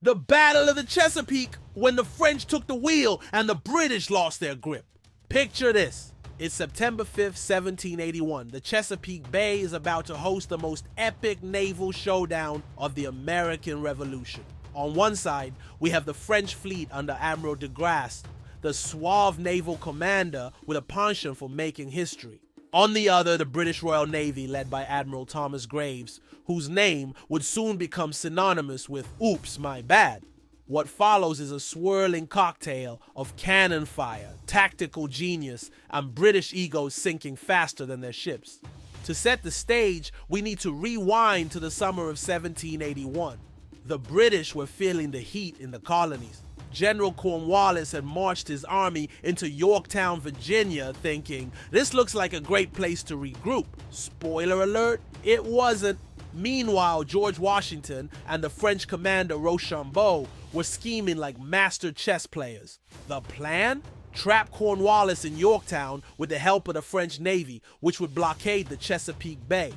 The Battle of the Chesapeake, when the French took the wheel and the British lost their grip. Picture this. It's September 5th, 1781. The Chesapeake Bay is about to host the most epic naval showdown of the American Revolution. On one side, we have the French fleet under Admiral de Grasse, the suave naval commander with a penchant for making history. On the other, the British Royal Navy led by Admiral Thomas Graves, whose name would soon become synonymous with "oops, my bad." What follows is a swirling cocktail of cannon fire, tactical genius, and British egos sinking faster than their ships. To set the stage, we need to rewind to the summer of 1781. The British were feeling the heat in the colonies. General Cornwallis had marched his army into Yorktown, Virginia, thinking, this looks like a great place to regroup. Spoiler alert, it wasn't. Meanwhile, George Washington and the French commander Rochambeau were scheming like master chess players. The plan? Trap Cornwallis in Yorktown with the help of the French Navy, which would blockade the Chesapeake Bay.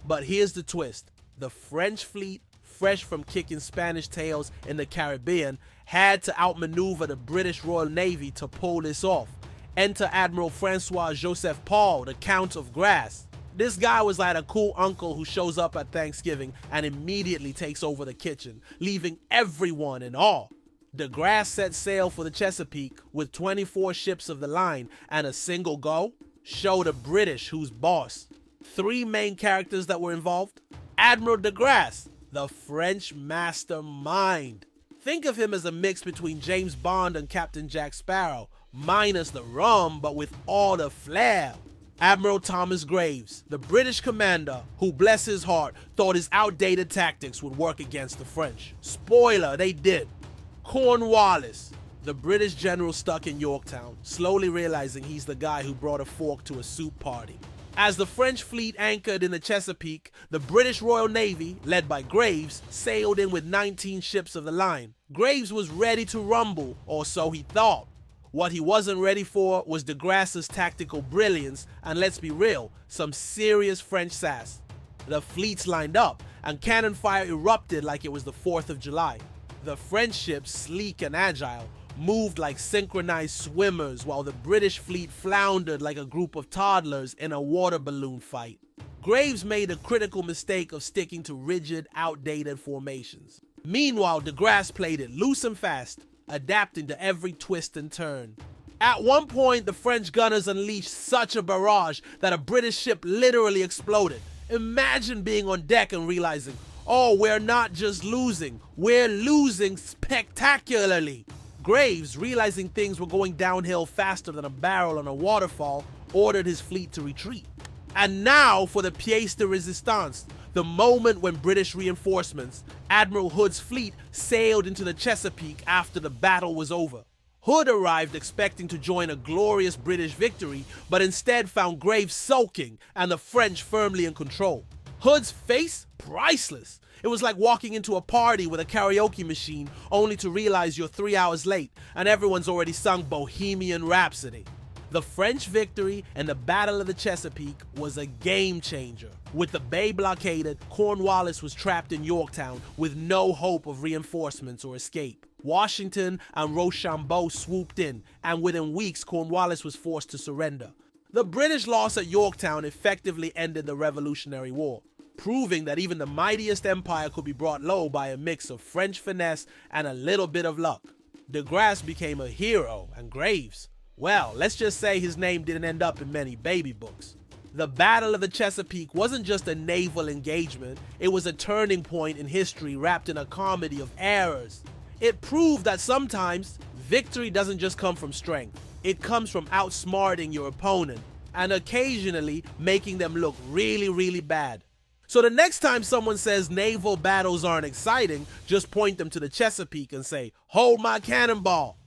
But here's the twist. The French fleet, fresh from kicking Spanish tails in the Caribbean, had to outmaneuver the British Royal Navy to pull this off. Enter Admiral François Joseph Paul, the Count of Grasse. This guy was like a cool uncle who shows up at Thanksgiving and immediately takes over the kitchen, leaving everyone in awe. De Grasse set sail for the Chesapeake with 24 ships of the line, and a single go showed the British who's boss. Three main characters that were involved: Admiral de Grasse, the French mastermind. Think of him as a mix between James Bond and Captain Jack Sparrow, minus the rum but with all the flair. Admiral Thomas Graves, the British commander who, bless his heart, thought his outdated tactics would work against the French. Spoiler, they did. Cornwallis, the British general stuck in Yorktown, slowly realizing he's the guy who brought a fork to a soup party. As the French fleet anchored in the Chesapeake, the British Royal Navy, led by Graves, sailed in with 19 ships of the line. Graves was ready to rumble, or so he thought. What he wasn't ready for was de Grasse's tactical brilliance, and let's be real, some serious French sass. The fleets lined up, and cannon fire erupted like it was the 4th of July. The French ships, sleek and agile, moved like synchronized swimmers, while the British fleet floundered like a group of toddlers in a water balloon fight. Graves made a critical mistake of sticking to rigid, outdated formations. Meanwhile, de Grasse played it loose and fast, adapting to every twist and turn. At one point, the French gunners unleashed such a barrage that a British ship literally exploded. Imagine being on deck and realizing, oh, we're not just losing, we're losing spectacularly. Graves, realizing things were going downhill faster than a barrel on a waterfall, ordered his fleet to retreat. And now for the pièce de résistance, the moment when British reinforcements, Admiral Hood's fleet, sailed into the Chesapeake after the battle was over. Hood arrived expecting to join a glorious British victory, but instead found Graves sulking and the French firmly in control. Hood's face? Priceless. It was like walking into a party with a karaoke machine only to realize you're 3 hours late and everyone's already sung Bohemian Rhapsody. The French victory and the Battle of the Chesapeake was a game changer. With the bay blockaded, Cornwallis was trapped in Yorktown with no hope of reinforcements or escape. Washington and Rochambeau swooped in, and within weeks Cornwallis was forced to surrender. The British loss at Yorktown effectively ended the Revolutionary War, proving that even the mightiest empire could be brought low by a mix of French finesse and a little bit of luck. De Grasse became a hero, and Graves, well, let's just say his name didn't end up in many baby books. The Battle of the Chesapeake wasn't just a naval engagement, it was a turning point in history wrapped in a comedy of errors. It proved that sometimes victory doesn't just come from strength, it comes from outsmarting your opponent and occasionally making them look really, really bad. So the next time someone says naval battles aren't exciting, just point them to the Chesapeake and say, "Hold my cannonball."